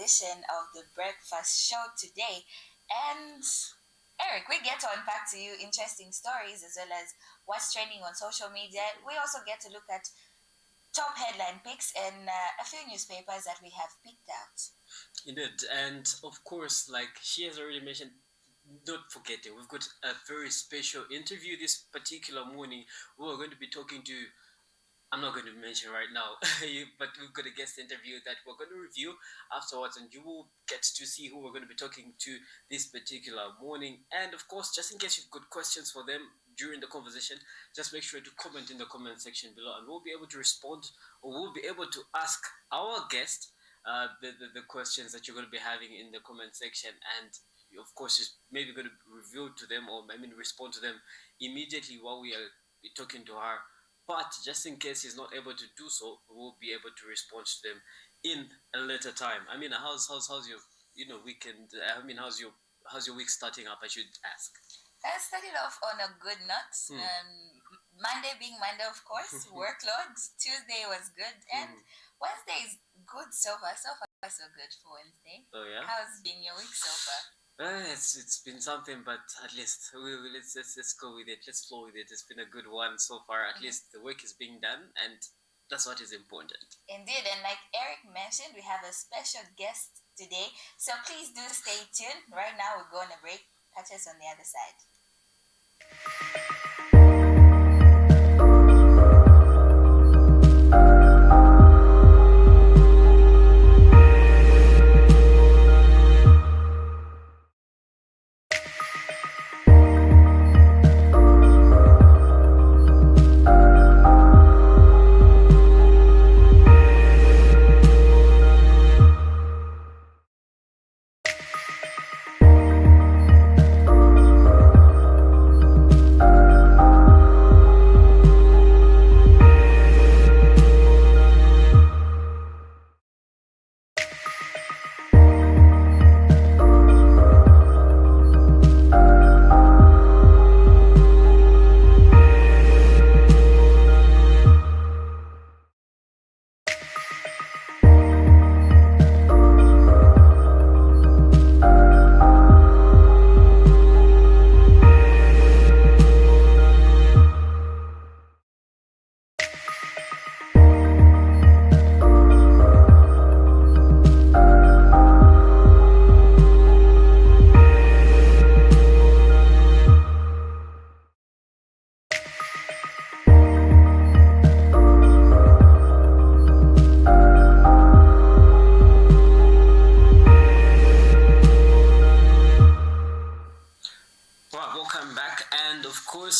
edition of the Breakfast Show today. And Eric, we get to unpack to you interesting stories as well as what's trending on social media. We also get to look at top headline picks and a few newspapers that we have picked out. Indeed, and of course, like she has already mentioned, don't forget it. We've got a very special interview this particular morning. We're going to be talking to, I'm not going to mention right now, but we've got a guest interview that we're going to review afterwards, and you will get to see who we're going to be talking to this particular morning. And of course, just in case you've got questions for them during the conversation, just make sure to comment in the comment section below, and we'll be able to respond, or we'll be able to ask our guest the questions that you're going to be having in the comment section. And of course, just maybe going to reveal to them, or respond to them immediately while we are talking to her. But just in case he's not able to do so, we'll be able to respond to them in a later time. How's your weekend? How's your week starting up? I should ask. I started off on a good note. Monday being Monday, of course, workload. Tuesday was good, and Wednesday is good so far. So good for Wednesday. Oh yeah. How's been your week so far? It's been something, but at least let's go with it. Let's flow with it. It's been a good one so far. At least the work is being done, and that's what is important. Indeed, and like Eric mentioned, we have a special guest today. So please do stay tuned. Right now, we're going to break. Catch us on the other side.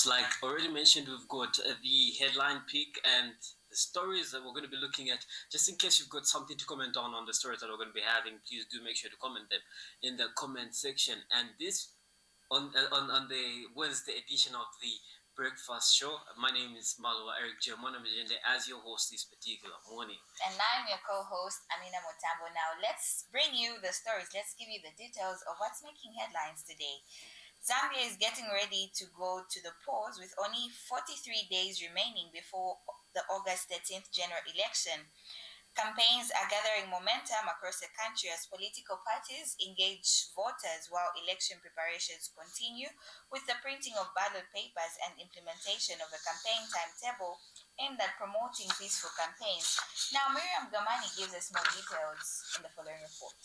Like already mentioned, we've got the headline pick and the stories that we're going to be looking at. Just in case you've got something to comment on the stories that we're going to be having, please do make sure to comment them in the comment section. And this on the Wednesday edition of the Breakfast Show. My name is Malwa Eric Germana as your host this particular morning. And I'm your co-host Amina Motambo. Now let's bring you the stories. Let's give you the details of what's making headlines today. Zambia is getting ready to go to the polls with only 43 days remaining before the August 13th general election. Campaigns are gathering momentum across the country as political parties engage voters while election preparations continue with the printing of ballot papers and implementation of a campaign timetable aimed at promoting peaceful campaigns. Now, Miriam Gamani gives us more details in the following report.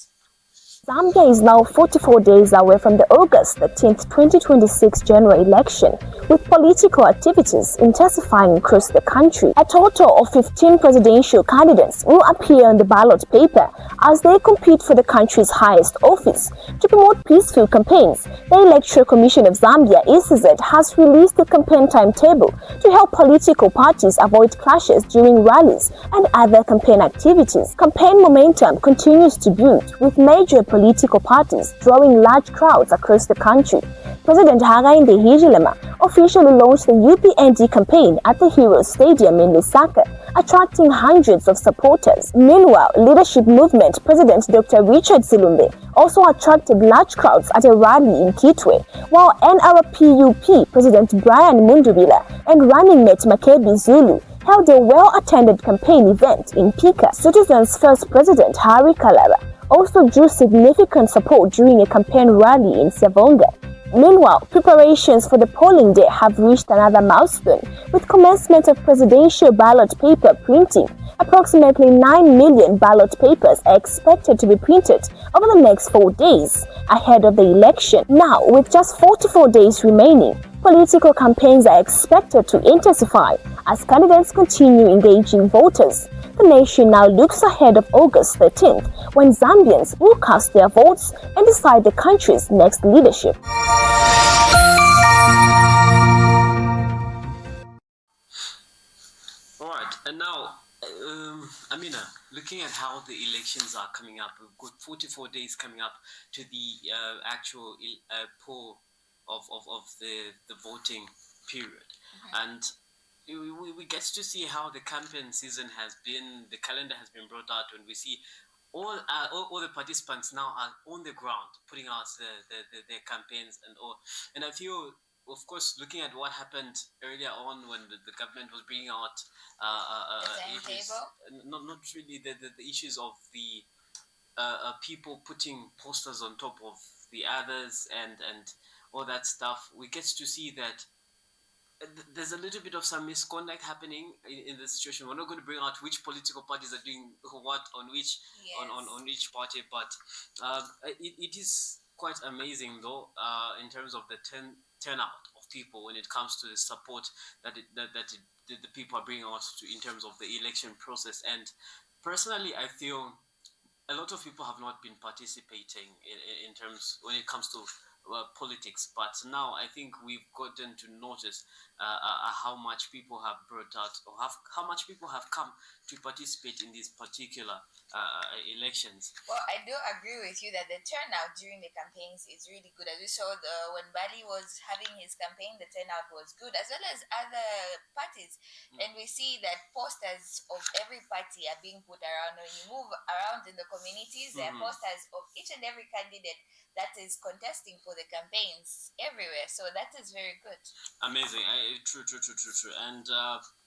Zambia is now 44 days away from the August 13th, 2026 general election, with political activities intensifying across the country. A total of 15 presidential candidates will appear on the ballot paper as they compete for the country's highest office. To promote peaceful campaigns, the Electoral Commission of Zambia, ECZ, has released a campaign timetable to help political parties avoid clashes during rallies and other campaign activities. Campaign momentum continues to build, with major political parties drawing large crowds across the country. President Hakainde Hichilema officially launched the UPND campaign at the Heroes Stadium in Lusaka, attracting hundreds of supporters. Meanwhile, Leadership Movement President Dr. Richard Silumbe also attracted large crowds at a rally in Kitwe, while NRPUP President Brian Mundubila and running mate Makebi Zulu held a well-attended campaign event in Pika. Citizens First President Harry Kalaba also drew significant support during a campaign rally in Savonga. Meanwhile, preparations for the polling day have reached another milestone, with commencement of presidential ballot paper printing. Approximately 9 million ballot papers are expected to be printed over the next 4 days ahead of the election. Now, with just 44 days remaining, political campaigns are expected to intensify as candidates continue engaging voters. The nation now looks ahead of August 13th, when Zambians will cast their votes and decide the country's next leadership. Alright, and now, Amina, looking at how the elections are coming up, we've got 44 days coming up to the actual poll of the voting period. And we get to see how the campaign season has been, the calendar has been brought out, and we see all the participants now are on the ground putting out their campaigns and all. And I feel, of course, looking at what happened earlier on when the government was bringing out issues, not really the issues of the people putting posters on top of the others and all that stuff, we get to see that there's a little bit of some misconduct happening in the situation. We're not going to bring out which political parties are doing what on which on each party, but it is quite amazing though in terms of the turnout of people when it comes to the support that the people are bringing out in terms of the election process. And personally, I feel a lot of people have not been participating in terms when it comes to politics, but now I think we've gotten to notice how much people have brought out, or how much people have come to participate in these particular elections. Well, I do agree with you that the turnout during the campaigns is really good. As we saw when Bali was having his campaign, the turnout was good, as well as other parties. And we see that posters of every party are being put around. When you move around in the communities, there are posters of each and every candidate that is contesting for the campaigns everywhere. So that is very good. Amazing. True. And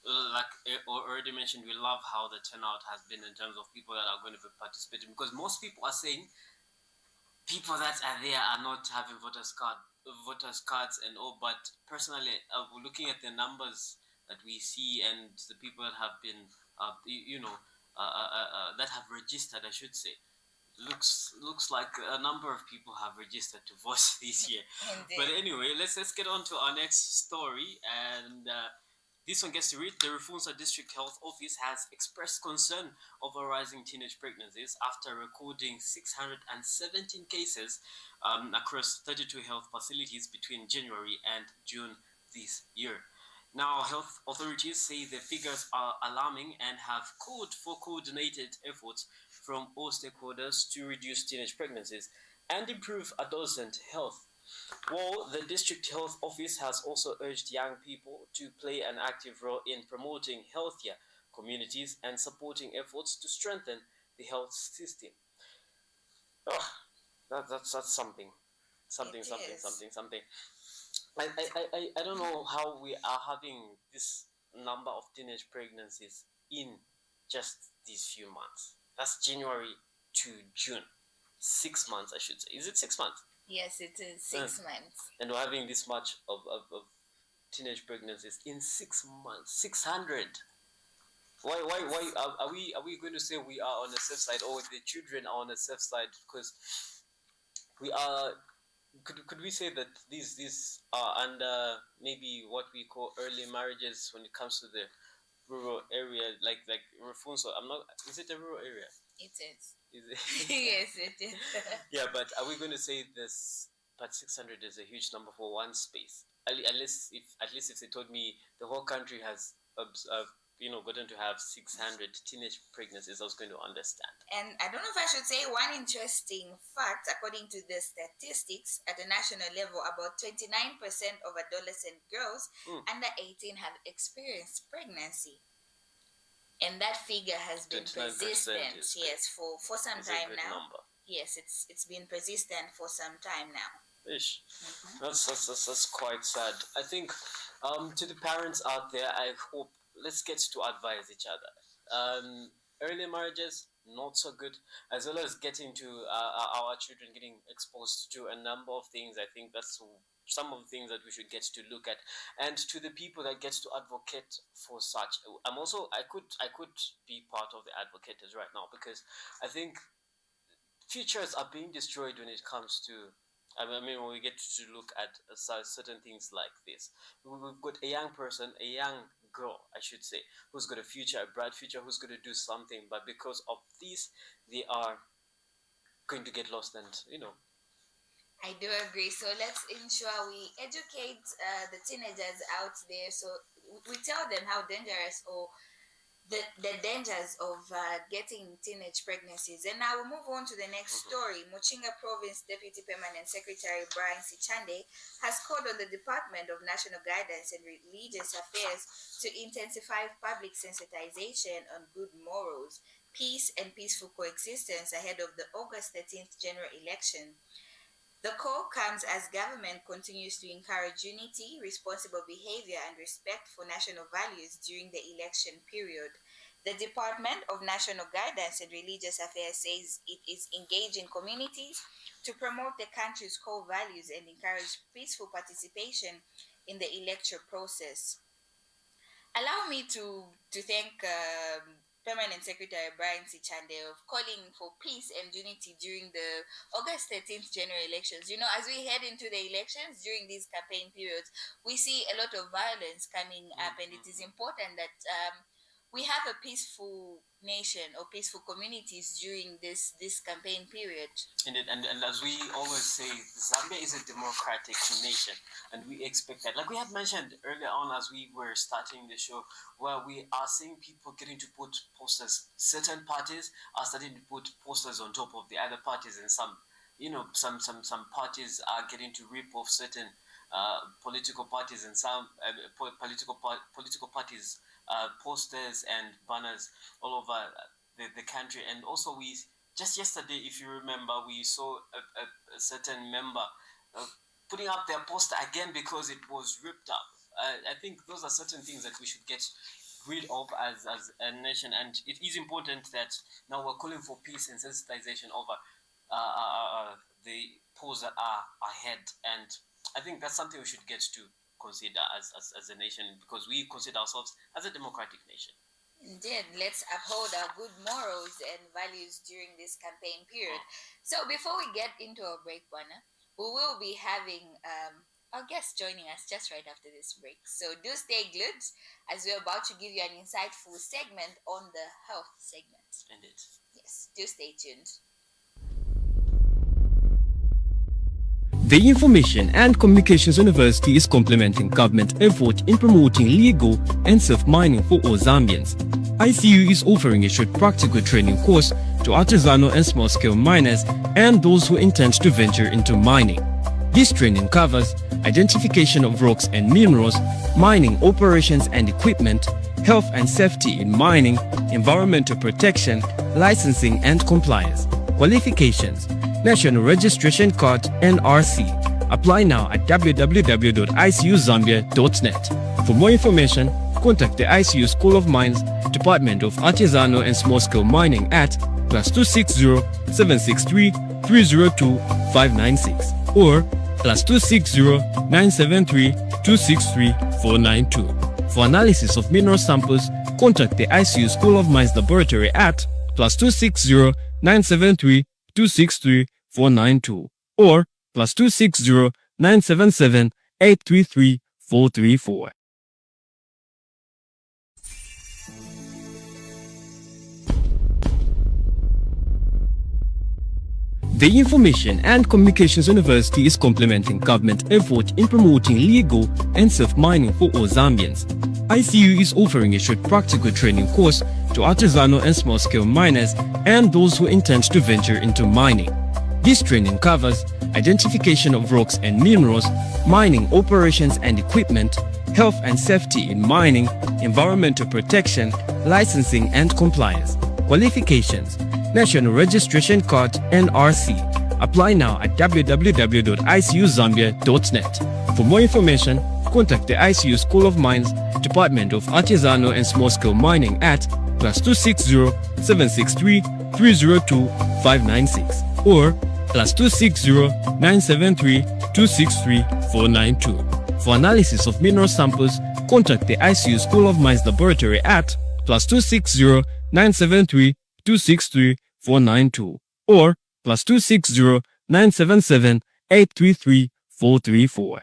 like I already mentioned, we love how the turnout has been in terms of people that are going to be participating, because most people are saying people that are there are not having voters cards and all. But personally, looking at the numbers that we see and the people that have been that have registered, I should say, looks like a number of people have registered to vote this year. But anyway, let's get on to our next story, and this one gets to read. The Rufunsa District Health Office has expressed concern over rising teenage pregnancies after recording 617 cases across 32 health facilities between January and June this year. Now, health authorities say the figures are alarming and have called for coordinated efforts from all stakeholders to reduce teenage pregnancies and improve adolescent health. Well, the District Health Office has also urged young people to play an active role in promoting healthier communities and supporting efforts to strengthen the health system. Oh, that's something. I don't know how we are having this number of teenage pregnancies in just these few months. That's January to June. 6 months, I should say. Is it 6 months? Yes, it is 6 months. And we're having this much of teenage pregnancies in 6 months. 600. Why are we going to say we are on the safe side, or the children are on the safe side? Because we are. Could we say that these are under maybe what we call early marriages when it comes to the rural area, like Rufunso? I'm not. Is it a rural area? It is. Is it? Yes, it is. Yeah, but are we going to say this? But 600 is a huge number for one space. At least if they told me the whole country has gotten to have 600 teenage pregnancies, I was going to understand. And I don't know if I should say one interesting fact. According to the statistics at the national level, about 29% of adolescent girls under 18 have experienced pregnancy. And that figure has been persistent, yes, for some time now. Number. Yes, it's been persistent for some time now. Ish. That's quite sad. I think to the parents out there, I hope, let's get to advise each other. Early marriages, not so good, as well as getting to our children getting exposed to a number of things. I think that's some of the things that we should get to look at, and to the people that gets to advocate for such. I could be part of the advocates right now, because I think futures are being destroyed when it comes to, I mean, when we get to look at certain things like this. We've got a young person, a young girl, I should say, who's got a future, a bright future, who's going to do something, but because of this, they are going to get lost, and I do agree. So let's ensure we educate the teenagers out there. So we tell them how dangerous, or the dangers of getting teenage pregnancies. And now we'll move on to the next story. Muchinga Province Deputy Permanent Secretary Brian Sichande has called on the Department of National Guidance and Religious Affairs to intensify public sensitization on good morals, peace, and peaceful coexistence ahead of the August 13th general election. The call comes as government continues to encourage unity, responsible behavior, and respect for national values during the election period. The Department of National Guidance and Religious Affairs says it is engaging communities to promote the country's core values and encourage peaceful participation in the electoral process. Allow me to thank Permanent Secretary Brian Sichande of calling for peace and unity during the August 13th general elections. As we head into the elections during these campaign periods, we see a lot of violence coming up, and it is important that we have a peaceful nation or peaceful communities during this campaign period. And as we always say, Zambia is a democratic nation, and we expect that. Like we had mentioned earlier on as we were starting the show, where we are seeing people getting to put posters. Certain parties are starting to put posters on top of the other parties, and some parties are getting to rip off certain political parties, and some political parties posters and banners all over the country. And also, we just yesterday, if you remember, we saw a certain member putting up their poster again because it was ripped up. I think those are certain things that we should get rid of as a nation, and it is important that now we're calling for peace and sensitization over the polls that are ahead, and I think that's something we should get to consider as a nation, because we consider ourselves as a democratic nation. Indeed, let's uphold our good morals and values during this campaign period. So before we get into our break, Bwana, we will be having our guest joining us just right after this break. So do stay glued, as we're about to give you an insightful segment on the health segment. Indeed. Yes, do stay tuned. The Information and Communications University is complementing government effort in promoting legal and safe mining for all Zambians. ICU is offering a short practical training course to artisanal and small-scale miners and those who intend to venture into mining. This training covers identification of rocks and minerals, mining operations and equipment, health and safety in mining, environmental protection, licensing and compliance. Qualifications: National Registration Card NRC. Apply now at www.icuzambia.net. For more information, contact the ICU School of Mines, Department of Artisanal and Small-Scale Mining at +260 763 302 596 or +260 973 263 492. For analysis of mineral samples, contact the ICU School of Mines Laboratory at +260 973 263 492 or +260 977 833 434. The Information and Communications University is complementing government effort in promoting legal and safe mining for all Zambians. ICU is offering a short practical training course to artisanal and small-scale miners and those who intend to venture into mining. This training covers identification of rocks and minerals, mining operations and equipment, health and safety in mining, environmental protection, licensing and compliance. Qualifications: National Registration Card NRC. Apply now at www.icuzambia.net. For more information, contact the ICU School of Mines, Department of Artisanal and Small-Scale Mining at +260 763 302 596 or +260 973 263 492. For analysis of mineral samples, contact the ICU School of Mines Laboratory at +260 973 263 492 or +260 977 833 434.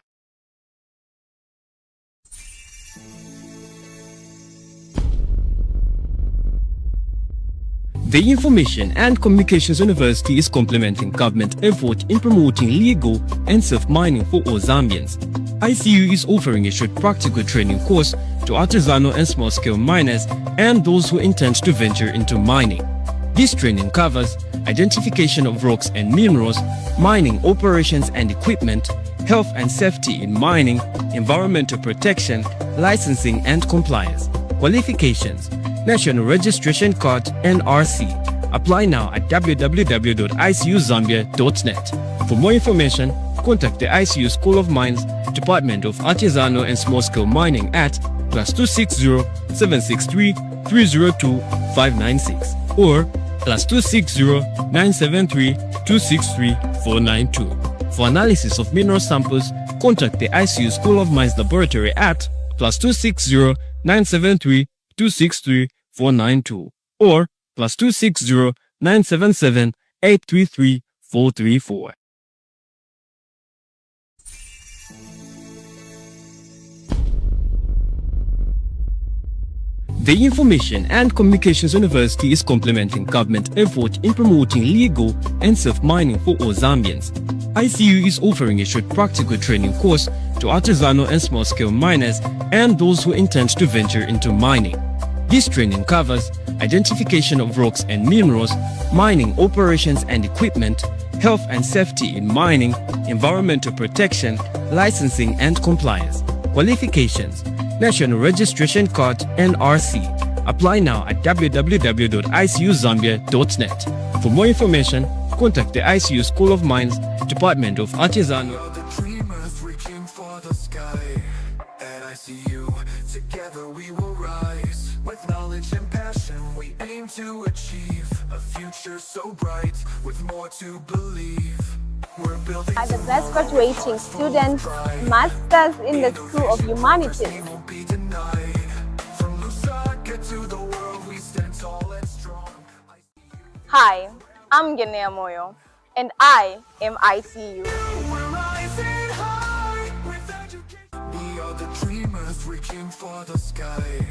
The Information and Communications University is complementing government effort in promoting legal and safe mining for all Zambians. ICU is offering a short practical training course to artisanal and small-scale miners and those who intend to venture into mining. This training covers identification of rocks and minerals, mining operations and equipment, health and safety in mining, environmental protection, licensing and compliance. Qualifications: National Registration Card NRC. Apply now at www.icuzambia.net. For more information, contact the ICU School of Mines, Department of Artisanal and Small-Scale Mining at +260 763 302 596 or +260 973 263 492. For analysis of mineral samples, contact the ICU School of Mines Laboratory at +260 973 263 492 or +260 977 833 434. The Information and Communications University is complementing government effort in promoting legal and safe mining for all Zambians. ICU is offering a short practical training course to artisanal and small-scale miners and those who intend to venture into mining. This training covers identification of rocks and minerals, mining operations and equipment, health and safety in mining, environmental protection, licensing and compliance. Qualifications: National Registration Card NRC. Apply now at www.icuzambia.net. For more information, contact the ICU School of Mines, Department of Artisanal. Dreamers reaching for the sky. At ICU, together we will rise. With knowledge and passion, we aim to achieve a future so bright, with more to believe. We're building Are the best graduating students, Masters in the School of Humanities. we won't be denied. From Lusaka to the world, we stand tall and strong. Hi, I'm Genea Moyo, and I am ICU. We're rising high with education. We are the dreamers reaching for the sky.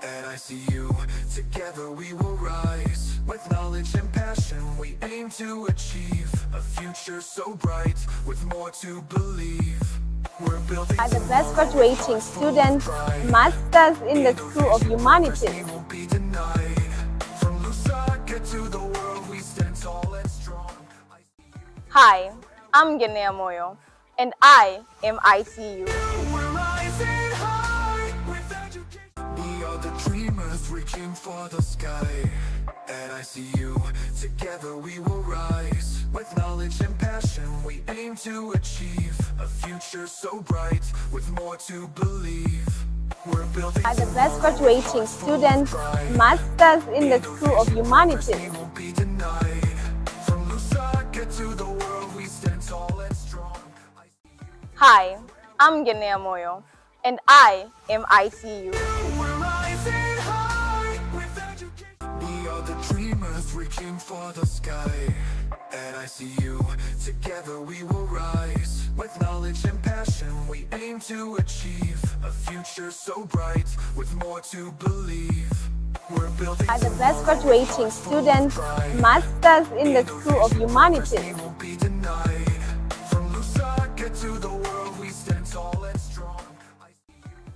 At ICU, together we will rise. With knowledge and passion, we aim to achieve a future so bright, with more to believe. We're building Are the best graduating students, Masters in the School of Humanities. we won't be denied. From Lusaka to the world, we stand tall and strong. Hi, I'm Genea Moyo, and I am ICU. We're rising high with education. We are the dreamers reaching for the sky. At ICU, together we will rise. With knowledge and passion, we aim to achieve a future so bright, with more to believe. We're building Are the best graduating students, Masters in the School of Humanities. we won't be denied. From Lusaka to the world, we stand tall and strong. Hi, I'm Genea Moyo, and I am ICU. We're rising high with education. We are the dreamers reaching for the sky. At ICU, together we will rise. With knowledge and passion, we aim to achieve a future so bright, with more to believe. We're building Are the best graduating students, Masters in the School of Humanities. we won't be denied. From Lusaka to the world, we stand tall and strong.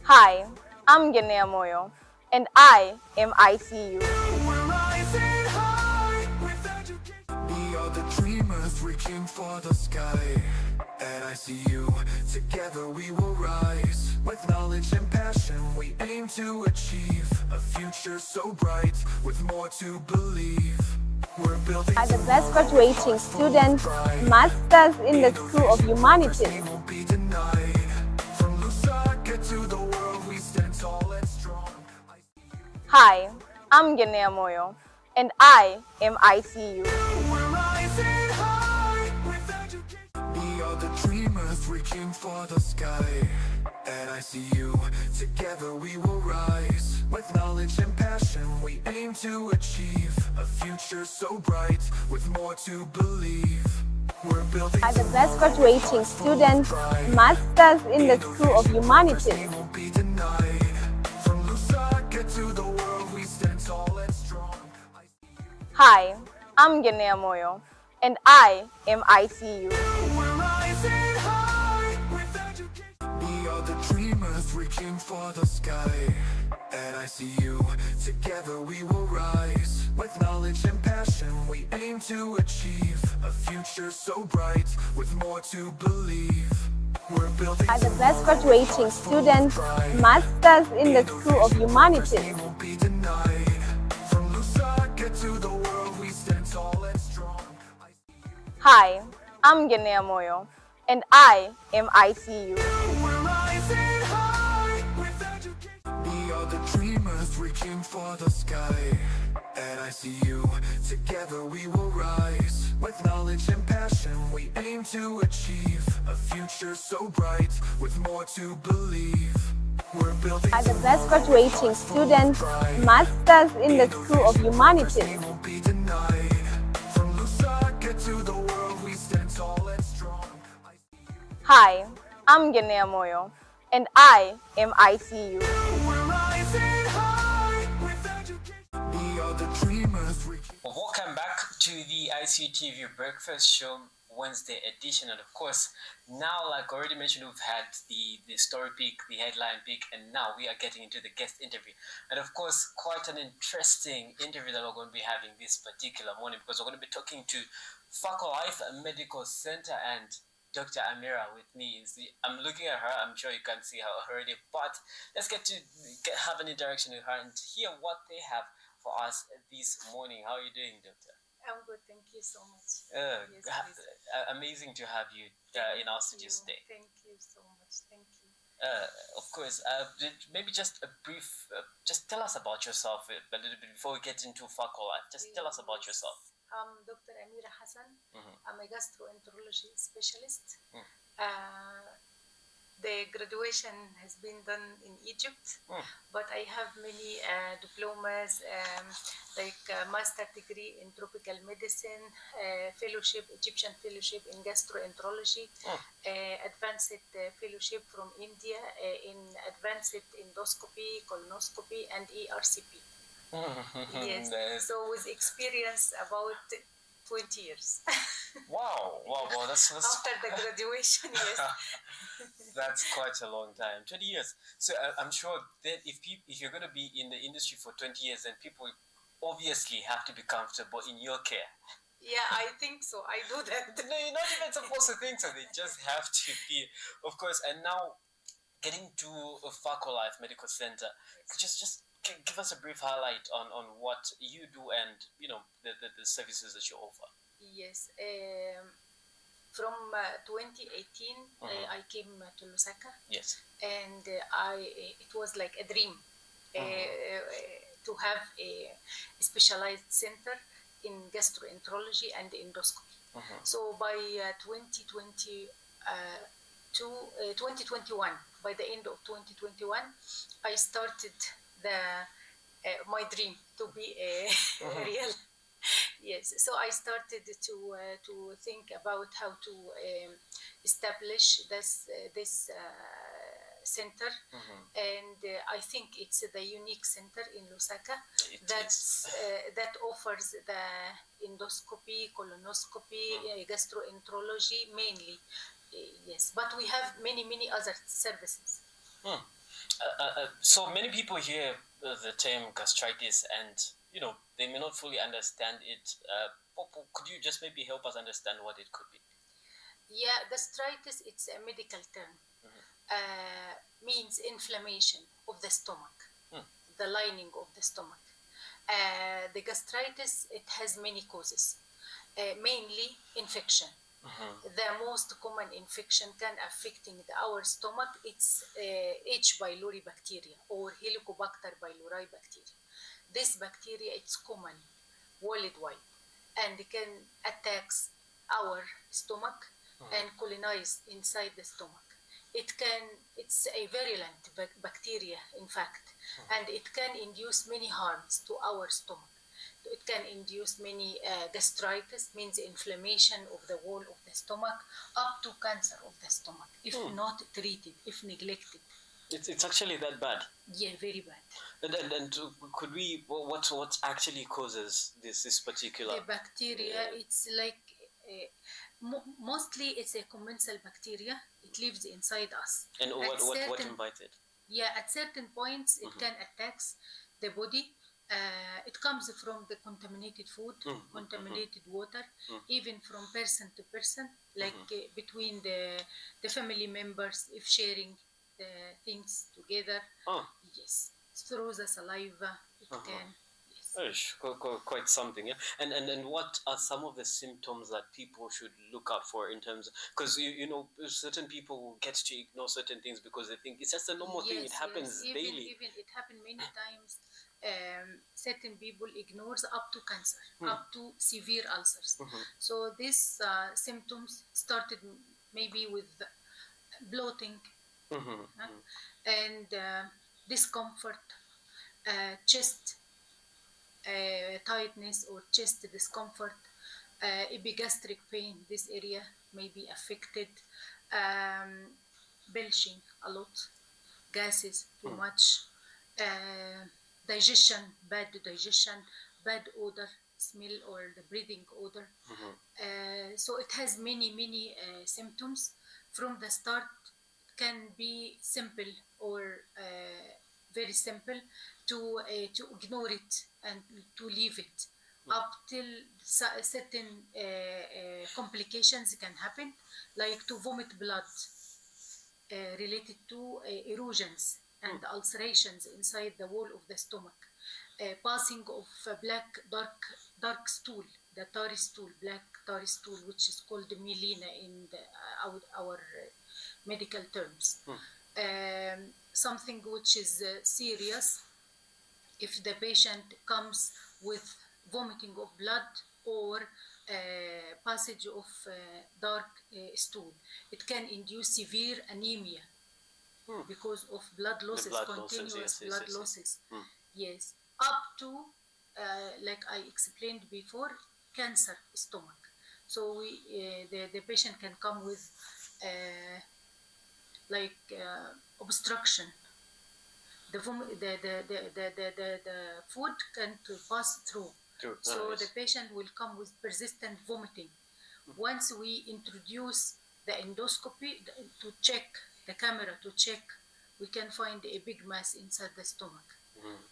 Hi, I'm Genea Moyo, and I am ICU. We're rising high with education. We are the dreamers reaching for the sky. At ICU, together we will rise. With knowledge and passion, we aim to achieve a future so bright, with more to believe. We're building Are the best graduating students, Masters in the School of Humanities. we won't be denied. From Lusaka to the world, we stand tall and strong. Hi, I'm Genea Moyo, and I am ICU. We're rising high with education. We are the dreamers reaching for the sky. At ICU, together we will rise. With knowledge and passion, we aim to achieve a future so bright, with more to believe. We're building Are the best graduating students, masters in the School of Humanities. won't be denied. From Lusaka to the world, we stand tall and strong. Hi, I'm Genea Moyo, and I am ICU. We're rising high with education. We are the dreamers reaching for the sky. At ICU, together we will rise. With knowledge and passion, we aim to achieve a future so bright, with more to believe. We're building Are the best graduating students, masters in the School of Humanities. won't be denied. From Lusaka to the world, we stand tall and strong. Hi, I'm Genea Moyo, and I am ICU. We're rising high with education. We are the dreamers reaching for the sky. At ICU, together we will rise. With knowledge and passion, we aim to achieve a future so bright, with more to believe. We're building Are the best graduating students, masters in the School of Humanities. won't be denied. From Lusaka to the world, we stand tall and strong. Hi, I'm Genea Moyo, and I am ICU. We're rising high with education. We are the dreamers reaching. Welcome back to the ICU TV Breakfast Show Wednesday edition, and of course, now, like already mentioned, we've had the story pick, the headline pick, and now we are getting into the guest interview. And of course, quite an interesting interview that we're going to be having this particular morning, because we're going to be talking to Fako Life Medical Center, and Dr. Amira with me. I'm looking at her. I'm sure you can see her already, but let's have an interaction with her and hear what they have for us this morning. How are you doing, Doctor? I'm good, thank you so much. Yes, please. Amazing to have you in our studios today. Thank you so much. Thank you. Of course, maybe just a brief, just tell us about yourself a little bit before we get into Fakola. Just tell us about yourself. I'm Dr. Amira Hassan. I'm a gastroenterology specialist. The graduation has been done in Egypt, but I have many diplomas, like master degree in tropical medicine, fellowship, Egyptian fellowship in gastroenterology, advanced fellowship from India in advanced endoscopy, colonoscopy, and ERCP. Yes, Nice. so with experience about 20 years. Wow, that's After the graduation, yes. that's quite a long time. 20 years. So I'm sure that if you're going to be in the industry for 20 years, then people obviously have to be comfortable in your care. Yeah, I think so. I do that. No, you're not even supposed to think so. They just have to be, of course. And now, getting to Fako Life Medical Center, just give us a brief highlight on what you do and the services that you offer. Yes. From 2018, I came to Lusaka, Yes. and it was like a dream to have a specialized center in gastroenterology and endoscopy. So by 2021, by the end of 2021, I started my dream to be a real. Yes, so I started to think about how to establish this center, and I think it's the unique center in Lusaka that offers the endoscopy, colonoscopy, gastroenterology mainly. Yes, but we have many other services. So many people hear the term gastritis, and they may not fully understand it. Could you just maybe help us understand what it could be? Yeah, gastritis, it's a medical term. Means inflammation of the stomach, the lining of the stomach. The gastritis, it has many causes, mainly infection. The most common infection can affecting our stomach, it's H. pylori bacteria or Helicobacter pylori bacteria. This bacteria, it's common worldwide, and can attack our stomach and colonize inside the stomach. It's a virulent bacteria, in fact, and it can induce many harms to our stomach. It can induce many gastritis, means inflammation of the wall of the stomach, up to cancer of the stomach, if not treated, if neglected. It's actually that bad. Yeah, very bad. And could we? What actually causes this particular? The bacteria, it's like mostly it's a commensal bacteria. It lives inside us. And what invites it? Yeah, at certain points it can attack the body. It comes from the contaminated food, contaminated water, even from person to person, like between the family members, if sharing the things together. Yes, through the saliva, it can. Yes. Quite something, yeah. And what are some of the symptoms that people should look out for in terms of, because you know, certain people get to ignore certain things because they think it's just a normal thing. It happens daily. Even it happened many times. Certain people ignores up to cancer, up to severe ulcers. So these symptoms started maybe with bloating and discomfort, chest tightness or chest discomfort, epigastric pain. This area may be affected, belching a lot, gases too much, digestion, bad odor, smell, or the breathing odor. So it has many symptoms. From the start, it can be simple or very simple to ignore it and to leave it up till certain complications can happen, like to vomit blood related to erosions and ulcerations inside the wall of the stomach, passing of black dark stool, the tarry stool, black tarry stool, which is called melena in our medical terms. Something which is serious if the patient comes with vomiting of blood or passage of dark stool. It can induce severe anemia because of blood losses, continuous blood losses. Yes, up to, like I explained before, cancer stomach. So the patient can come with obstruction. The food can't pass through. So the patient will come with persistent vomiting. Once we introduce the endoscopy to check, the camera to check, we can find a big mass inside the stomach.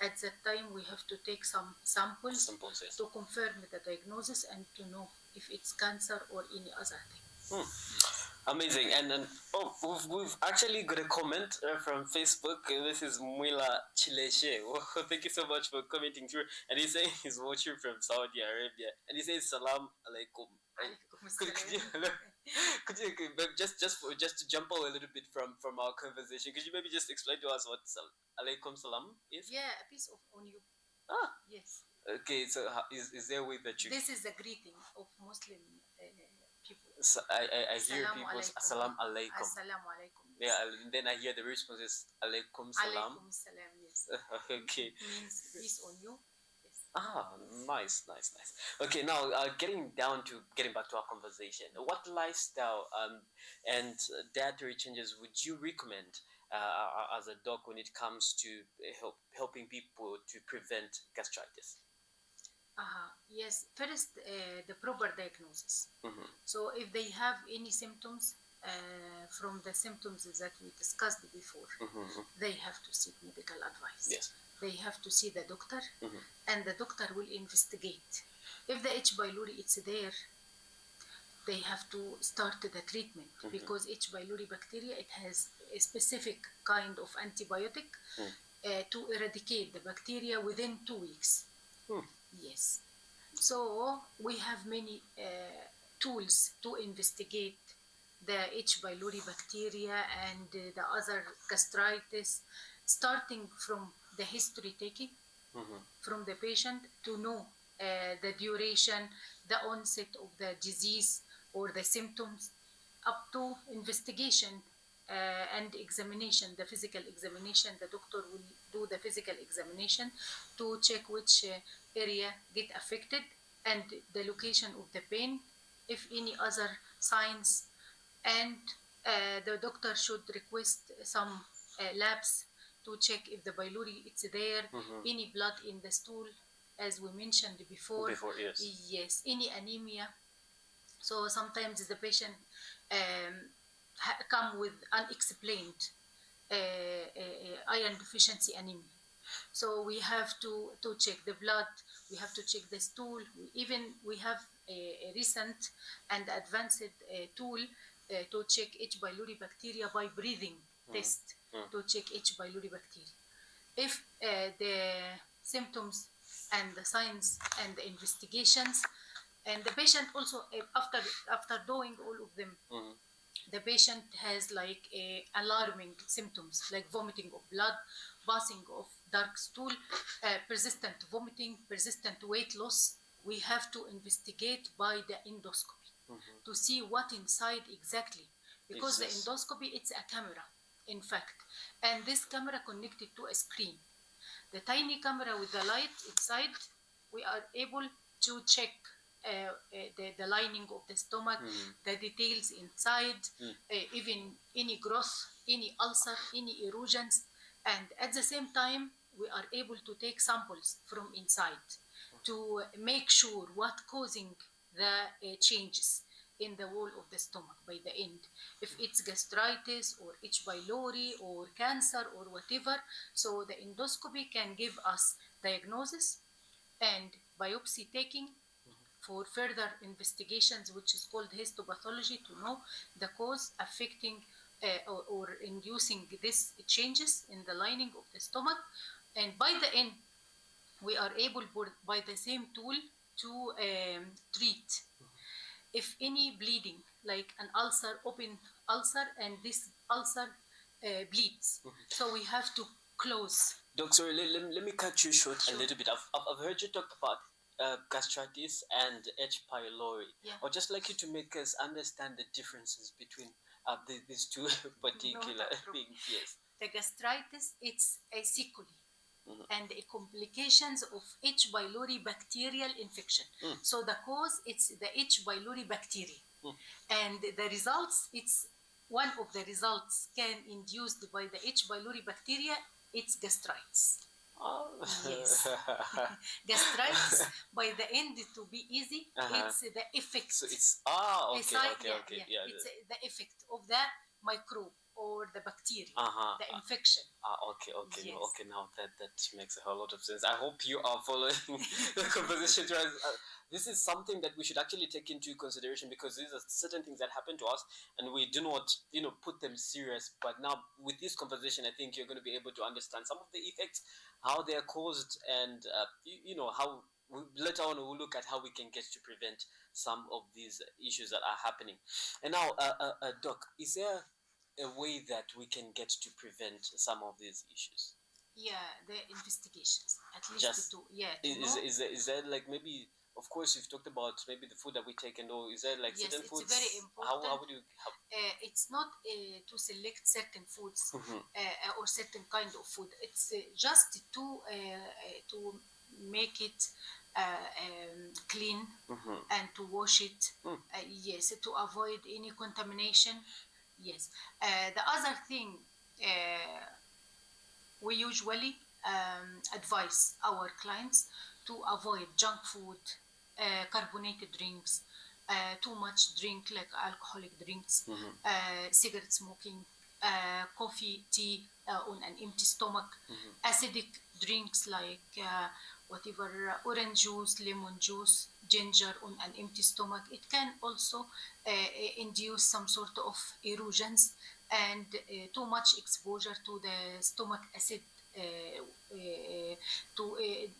At that time, we have to take some samples yes. to confirm the diagnosis and to know if it's cancer or any other thing. Amazing. And we've actually got a comment from Facebook. This is Mwila Chileshe. Thank you so much for commenting through. And he's saying he's watching from Saudi Arabia. And he says Salam Alaikum. Could you just to jump out a little bit from our conversation, could you maybe just explain to us what Alaikum Salam is? Yeah, a piece on you. Yes. Okay, so is there a way that you... This is the greeting of Muslim people. So I hear people Assalamu alaikum. Assalamu alaikum. Yeah, and then I hear the response is Alaikum Salam. Alaikum Salam, yes. Okay. It means peace on you. Nice. Okay, now getting back to our conversation. What lifestyle and dietary changes would you recommend as a doc when it comes to helping people to prevent gastritis? Yes, first the proper diagnosis. So if they have any symptoms from the symptoms that we discussed before, they have to seek medical advice. Yes. They have to see the doctor, and the doctor will investigate. If the H. pylori is there, they have to start the treatment because H. pylori bacteria, it has a specific kind of antibiotic to eradicate the bacteria within 2 weeks. Yes. So we have many tools to investigate the H. pylori bacteria and the other gastritis, starting from the history taking from the patient to know the duration, the onset of the disease or the symptoms, up to investigation and examination, the physical examination. The doctor will do the physical examination to check which area get affected and the location of the pain, if any other signs, and the doctor should request some labs to check if the pylori is there, any blood in the stool, as we mentioned before. Yes. Yes, any anemia. So sometimes the patient come with unexplained iron deficiency anemia. So we have to check the blood, we have to check the stool. We have a recent and advanced tool to check H. pylori bacteria by breathing test to check H. pylori bacteria. If the symptoms and the signs and the investigations, and the patient also after doing all of them, the patient has like alarming symptoms like vomiting of blood, passing of dark stool, persistent vomiting, persistent weight loss, we have to investigate by the endoscopy to see what inside exactly, because the endoscopy, it's a camera in fact, and this camera connected to a screen, the tiny camera with the light inside. We are able to check the lining of the stomach, the details inside, even any growth, any ulcer, any erosions, and at the same time we are able to take samples from inside to make sure what causing the changes in the wall of the stomach by the end, if it's gastritis or H. pylori or cancer or whatever. So the endoscopy can give us diagnosis and biopsy taking for further investigations, which is called histopathology, to know the cause affecting or inducing these changes in the lining of the stomach. And by the end, we are able, by the same tool, to treat if any bleeding, like an ulcer, open ulcer, and this ulcer bleeds. So we have to close. Doc, sorry, let me cut you short a little bit. I've heard you talk about gastritis and H. pylori. Yeah. I'd just like you to make us understand the differences between these two particular things. Yes. The gastritis, it's a sequelae and a complications of H. pylori bacterial infection. So the cause, it's the H. pylori bacteria. And the results, it's one of the results can induced by the H. pylori bacteria, it's gastritis. Oh. Yes. Gastritis, by the end to be easy, it's the effect. So it's okay. Yeah. It's the effect of the microbe or the bacteria, the infection. Okay. Yes. No, okay, now that makes a whole lot of sense. I hope you are following the conversation. This is something that we should actually take into consideration, because these are certain things that happen to us and we do not, put them serious. But now with this conversation, I think you're going to be able to understand some of the effects, how they are caused, and how later on we'll look at how we can get to prevent some of these issues that are happening. And now, Doc, is there a way that we can get to prevent some of these issues? Yeah, the investigations, at least Just to yeah. Is there like, maybe, of course you've talked about maybe the food that we take and all, is there like Yes, certain it's foods? very important. How would you help? It's not to select certain foods or certain kind of food. It's just to make it clean and to wash it. Yes, to avoid any contamination. Yes. The other thing, we usually advise our clients to avoid junk food, carbonated drinks, too much drink like alcoholic drinks, cigarette smoking, coffee, tea on an empty stomach, acidic drinks like whatever, orange juice, lemon juice, ginger on an empty stomach. It can also induce some sort of erosions, and too much exposure to the stomach acid.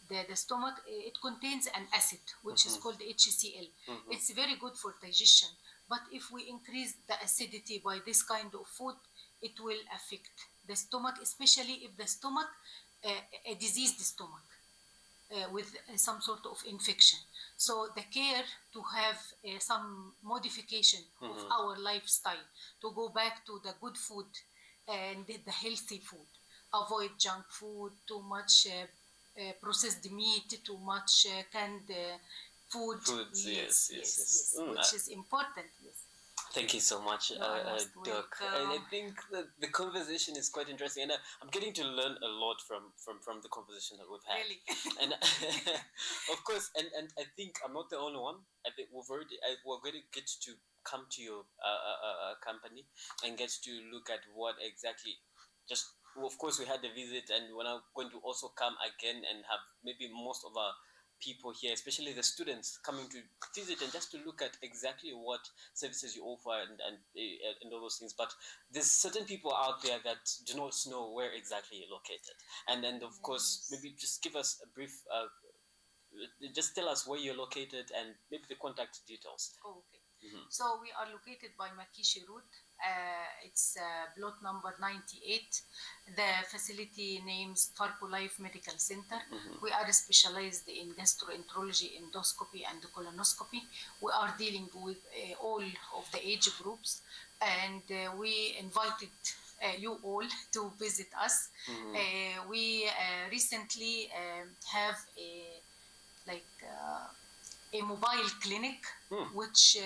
The stomach, it contains an acid which is called HCl. It's very good for digestion, but if we increase the acidity by this kind of food, it will affect the stomach, especially if the stomach, a diseased stomach. with some sort of infection. So the care to have some modification of our lifestyle, to go back to the good food and the healthy food, avoid junk food, too much processed meat, too much canned food. Foods, yes. Which is important. Yes. Thank you so much, You are most Doc. welcome. And I think the conversation is quite interesting, and I'm getting to learn a lot from the conversation that we've had. Really. And of course, and I think I'm not the only one. I think we're going to get to come to your company and get to look at what exactly. Just of course, we had the visit, and we're now going to also come again and have maybe most of our people here, especially the students, coming to visit and just to look at exactly what services you offer and all those things. But there's certain people out there that do not know where exactly you're located, and then of course maybe just give us a brief. Just tell us where you're located and maybe the contact details. Okay. So we are located by Makishi Road. It's plot number 98. The facility names Farco Life Medical Center. We are specialized in gastroenterology, endoscopy, and colonoscopy. We are dealing with all of the age groups, and we invited you all to visit us. We recently have a mobile clinic which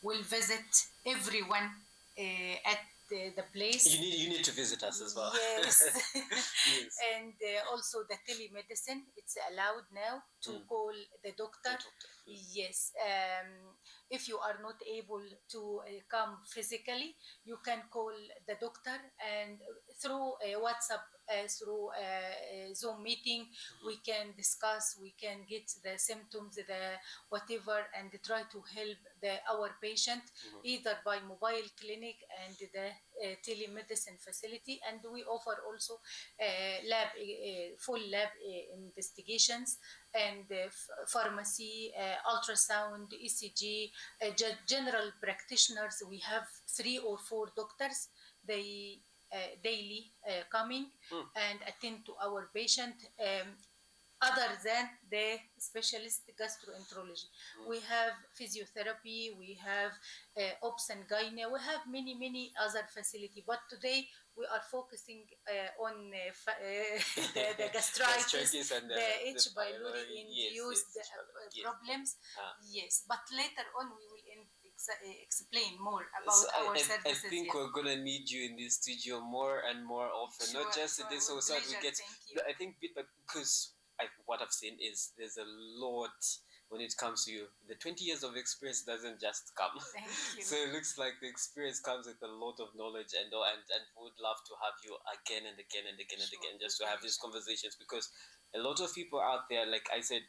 will visit everyone at the place. You need to visit us as well. Yes. Yes. And also the telemedicine, it's allowed now to call the doctor. Yes. If you are not able to come physically, you can call the doctor, and through WhatsApp, through Zoom meeting, we can discuss, we can get the symptoms, the whatever, and try to help our patient either by mobile clinic and the telemedicine facility. And we offer also full lab investigations and pharmacy, ultrasound, ECG, general practitioners. We have 3 or 4 doctors. They daily coming and attend to our patient. Other than the specialist gastroenterology, we have physiotherapy, we have ops and gynae, we have many other facility. But today we are focusing on the gastritis, and the H. pylori induced problems. Yes, but later on we will explain more about our services. I think we're gonna need you in this studio more and more often, Sure, not just sure, this. So with that we pleasure. get. Thank you. I think because what I've seen is there's a lot when it comes to you. The 20 years of experience doesn't just come. Thank you. So it looks like the experience comes with a lot of knowledge, and would love to have you again and again and again and again, just to have these conversations, because a lot of people out there, like I said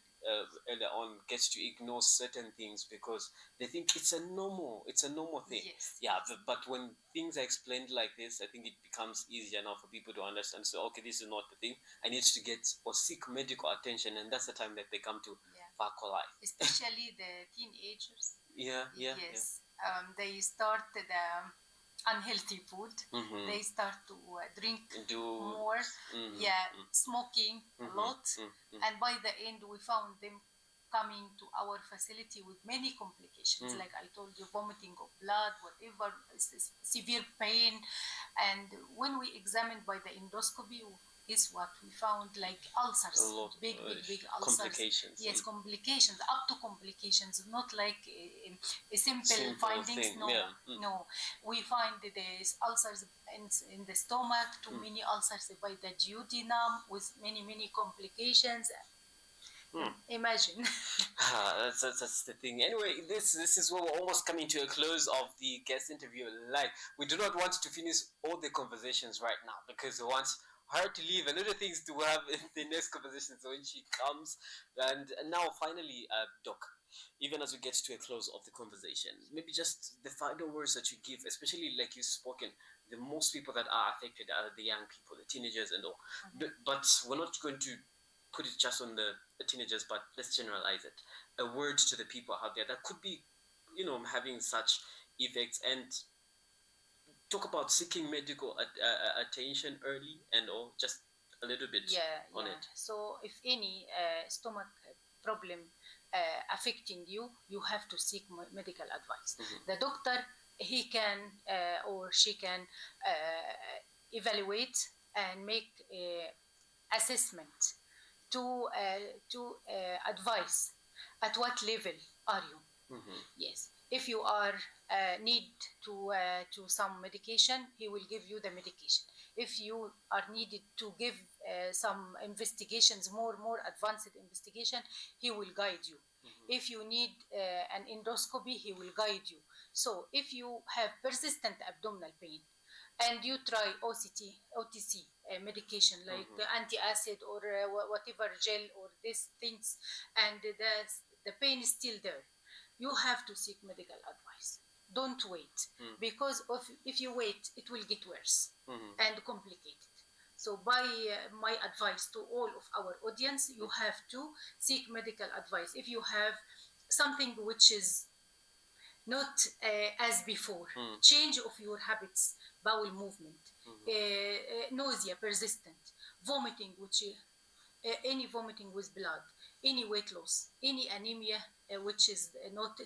earlier on, gets to ignore certain things because they think it's a normal thing. Yes. Yeah, but when things are explained like this, I think it becomes easier now for people to understand. So okay, this is not the thing. I need to get or seek medical attention, and that's the time that they come to Farco Life. Especially the teenagers. Yeah. Yes. They start the unhealthy food. They start to drink more. Smoking a lot. And by the end, we found them coming to our facility with many complications, like I told you, vomiting of blood, whatever, severe pain. And when we examined by the endoscopy, guess what? We found like ulcers, big ulcers. Complications. Yes, complications, up to complications, not like a simple findings. thing. No. We find these ulcers in the stomach, too many ulcers by the duodenum with many complications. Imagine. That's the thing. Anyway, this is where we're almost coming to a close of the guest interview. Like, we do not want to finish all the conversations right now because we want her to leave and other things to have in the next conversation. So when she comes, and now finally, Doc, even as we get to a close of the conversation, maybe just the final words that you give, especially like you've spoken, the most people that are affected are the young people, the teenagers and all. But we're not going to put it just on the teenagers, but let's generalize it. A word to the people out there that could be, having such effects, and talk about seeking medical attention early and all. Just a little bit on it. So if any stomach problem affecting you, you have to seek medical advice. The doctor, he can or she can evaluate and make assessment to advise at what level are you. Yes, if you are need to some medication, he will give you the medication. If you are needed to give some investigations, more advanced investigation, he will guide you. If you need an endoscopy, he will guide you. So if you have persistent abdominal pain and you try OTC medication like anti-acid or whatever gel or these things, and the pain is still there, you have to seek medical advice. Don't wait, because if you wait, it will get worse and complicated. So by my advice to all of our audience, you have to seek medical advice. If you have something which is not as before, change of your habits, bowel movement, nausea persistent, vomiting, which any vomiting with blood, any weight loss, any anemia which is not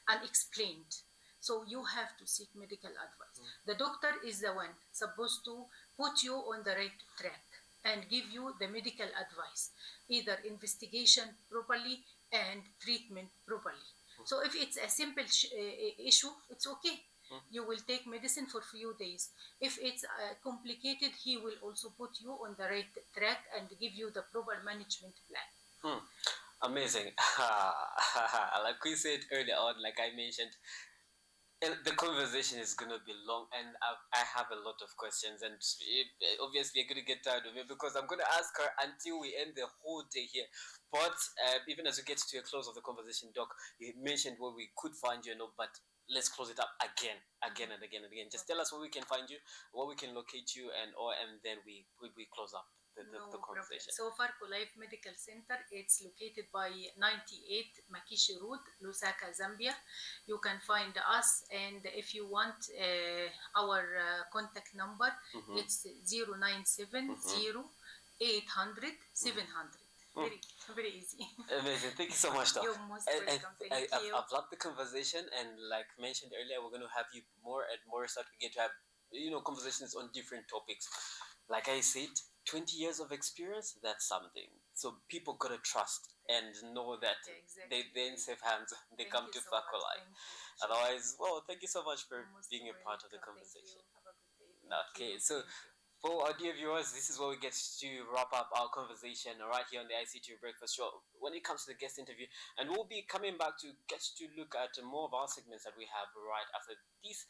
unexplained. So you have to seek medical advice. The doctor is the one supposed to put you on the right track and give you the medical advice, either investigation properly and treatment properly. So if it's a simple issue, it's okay. You will take medicine for few days. If it's complicated, he will also put you on the right track and give you the proper management plan. Amazing. Like we said earlier on, like I mentioned, the conversation is going to be long, and I have a lot of questions, and obviously you're going to get tired of it because I'm going to ask her until we end the whole day here. But even as we get to a close of the conversation, Doc, you mentioned where we could find you, but let's close it up again and again. Just tell us where we can find you, where we can locate you, and then we close up the conversation. So Farco Life Medical Center, it's located by 98 Makishi Road, Lusaka, Zambia. You can find us, and if you want our contact number, it's 097 800 700. Very easy. Amazing. Thank you so much, Doc. You're most welcome. Thank you. I've loved the conversation, and like mentioned earlier, we're going to have you more and more so we get to have conversations on different topics. Like I said, 20 years of experience, that's something. So people got to trust and know that they're in safe hands. They come to Farco Life. Otherwise, thank you so much for being a part of the conversation. Okay, so for our dear viewers, this is where we get to wrap up our conversation right here on the ICU TV Breakfast Show when it comes to the guest interview. And we'll be coming back to get to look at more of our segments that we have right after this.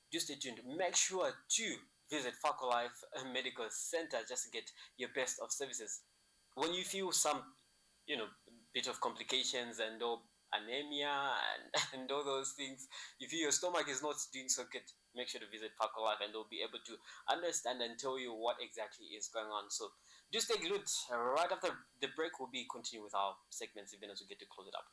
Do stay tuned. Make sure to visit Farco Life Medical Center just to get your best of services. When you feel some, bit of complications and anemia and all those things, if your stomach is not doing so good, make sure to visit Farco Life and they'll be able to understand and tell you what exactly is going on. So just stay glued. Right after the break, we'll be continuing with our segments even as we get to close it up.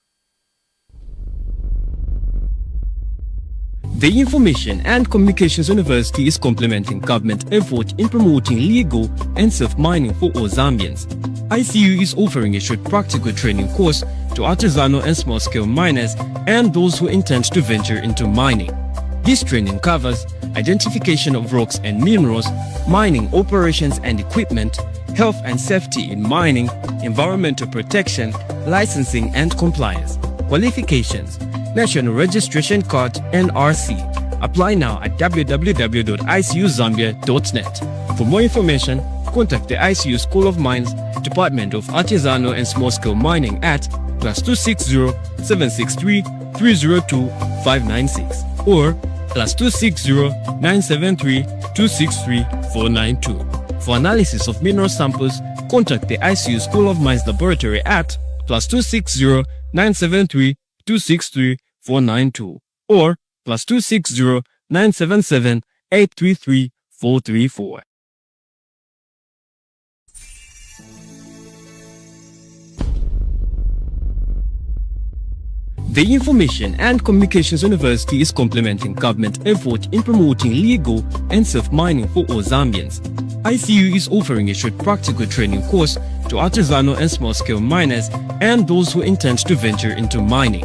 The Information and Communications University is complementing government effort in promoting legal and safe mining for all Zambians. ICU is offering a short practical training course to artisanal and small-scale miners and those who intend to venture into mining. This training covers identification of rocks and minerals, mining operations and equipment, health and safety in mining, environmental protection, licensing and compliance. Qualifications: National Registration Card NRC. Apply now at www.icuzambia.net. For more information, contact the ICU School of Mines, Department of Artisanal and Small-Scale Mining at +260 763 302 596 or +260 973 263 492. For analysis of mineral samples, contact the ICU School of Mines Laboratory at +260 973 263 492 or +260 977 833 434. The Information and Communications University is complementing government effort in promoting legal and safe mining for all Zambians. ICU is offering a short practical training course to artisanal and small-scale miners and those who intend to venture into mining.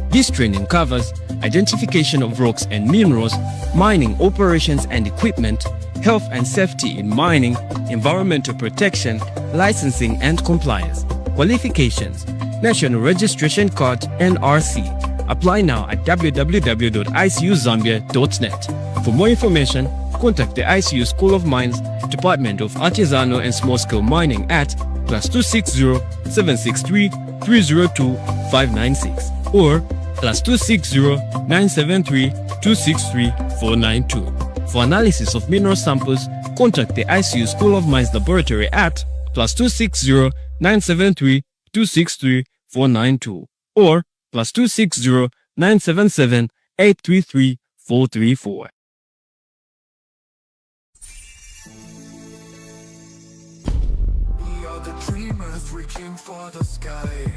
This training covers identification of rocks and minerals, mining operations and equipment, health and safety in mining, environmental protection, licensing and compliance. Qualifications: National Registration Card NRC. Apply now at www.icuzambia.net. For more information, contact the ICU School of Mines, Department of Artisanal and Small-Scale Mining at +260 763 302 596 or +260 973 263 492. For analysis of mineral samples, contact the ICU School of Mines Laboratory at +260 973 263 492 or +260 977 833 434. We are the dreamers reaching for the sky.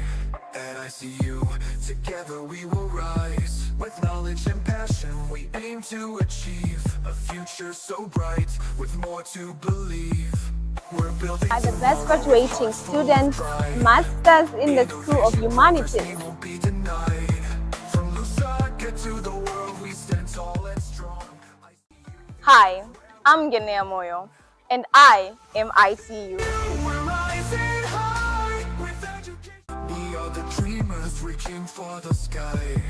At ICU, together we will rise. With knowledge and passion, we aim to achieve a future so bright, with more to believe. We're building Are the best graduating students, masters in the School of Humanities. won't be denied. From Lusaka to the world, we stand tall and strong. Hi, I'm Genea Moyo, and I am ICU. We're rising high with education. We are the dreamers reaching for the sky.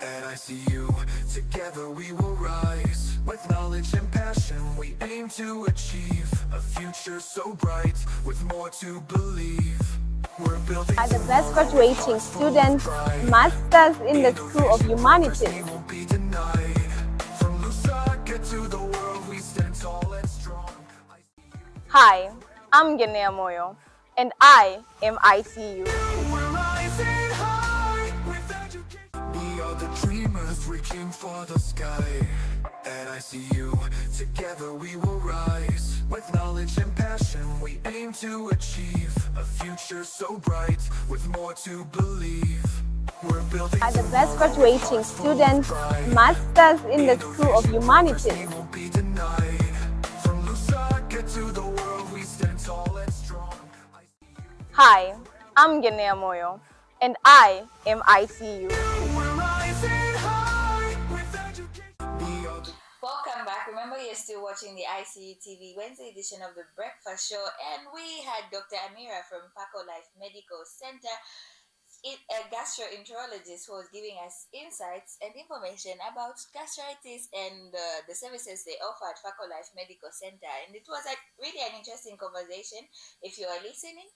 At ICU, together we will rise. With knowledge and passion, we aim to achieve a future so bright, with more to believe. We're building Are the best graduating students, masters in the School of Humanities. won't be denied. From Lusaka to the world, we stand tall and strong. Hi, I'm Genea Moyo, and I am ICU. We're rising high with education. We are the dreamers reaching for the sky. At ICU, together we will rise. With knowledge and passion, we aim to achieve a future so bright, with more to believe. We're building Are the best graduating students, masters in the School of Humanities. won't be denied. From Lusaka to the world, we stand tall and strong. Hi, I'm Genea Moyo, and I am ICU. We're rising high with education. We are the Welcome back. Remember, you're still watching the ICU TV Wednesday edition of the Breakfast Show, and we had Dr. Amira from Paco Life Medical Center, a gastroenterologist, who was giving us insights and information about gastritis and the services they offer at Paco Life Medical Center. And it was really an interesting conversation. If you are listening,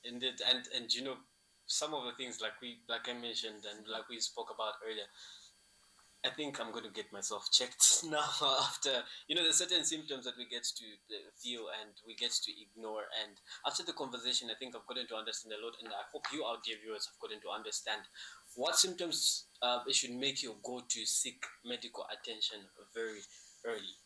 Indeed, and you know, some of the things like I mentioned and like we spoke about earlier, I think I'm going to get myself checked now after, there's certain symptoms that we get to feel and we get to ignore. And after the conversation, I think I've gotten to understand a lot. And I hope you out there viewers have gotten to understand what symptoms it should make you go to seek medical attention very early.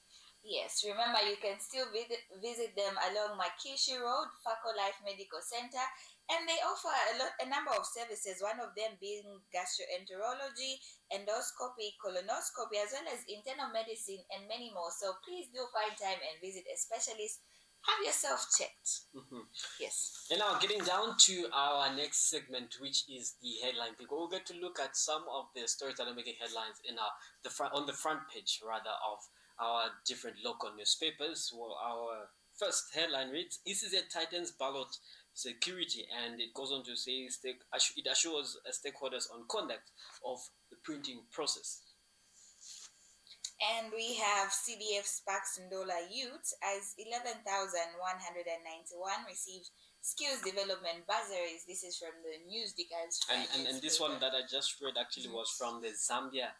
yes, remember you can still visit them along Makishi Road, Faco Life Medical Center, and they offer a number of services, one of them being gastroenterology, endoscopy, colonoscopy, as well as internal medicine and many more. So please do find time and visit a specialist. Have yourself checked. Yes. And now getting down to our next segment, which is the headline pick. We'll get to look at some of the stories that are making headlines in on the front page rather of our different local newspapers. Well, our first headline reads, ECZ tightens ballot security, and it goes on to say it assures stakeholders on conduct of the printing process. And we have CDF Sparks Ndola Youth as 11,191 received skills development bursaries. This is from the Newsdiggers. And this one that I just read actually was from the Zambia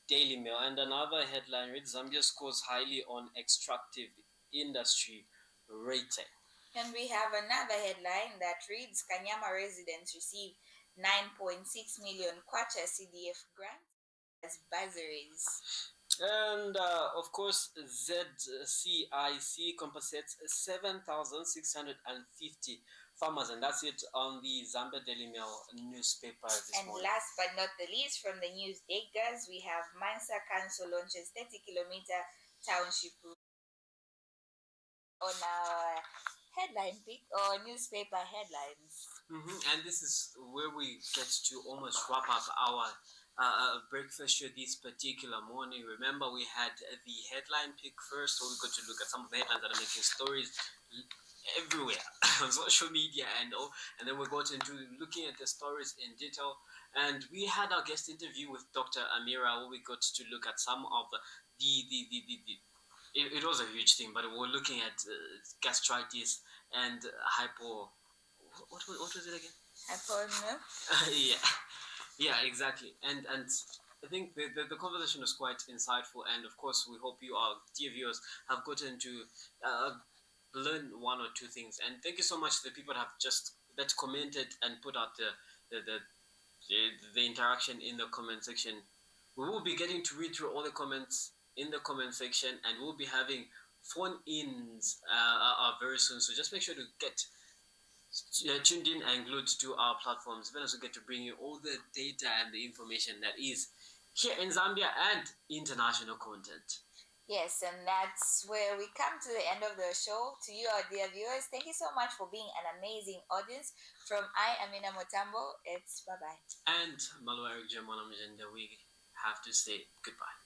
Daily Mail. And another headline reads, Zambia scores highly on extractive industry rating. And we have another headline that reads, Kanyama residents receive 9.6 million kwacha CDF grants as bursaries. And of course, ZCIC compensates 7,650 farmers, and that's it on the Zambia Daily Mail newspaper this And morning. last but not the least, from the Newsdiggers, we have Mansa Council launches 30-kilometer township on our headline pick or newspaper headlines. And this is where we get to almost wrap up our breakfast show this particular morning. Remember, we had the headline pick first, so we got to look at some of the headlines that are making stories everywhere on social media and all, and then we got into looking at the stories in detail. And we had our guest interview with Dr. Amira, where we got to look at some of it was a huge thing, but we were looking at gastritis and hypo. What was it again? Hypoemia. Yeah, yeah, exactly. And I think the conversation was quite insightful, and of course, we hope you, our dear viewers, have gotten to learn one or two things. And thank you so much to the people that commented and put out the interaction in the comment section. We will be getting to read through all the comments in the comment section, and we'll be having phone-ins very soon. So just make sure to get tuned in and glued to our platforms. Then also get to bring you all the data and the information that is here in Zambia and international content. Yes, and that's where we come to the end of the show. To you, our dear viewers, thank you so much for being an amazing audience. From I, Amina Motambo, it's bye-bye. And Malo Eric Jemwana Mjenda, we have to say goodbye.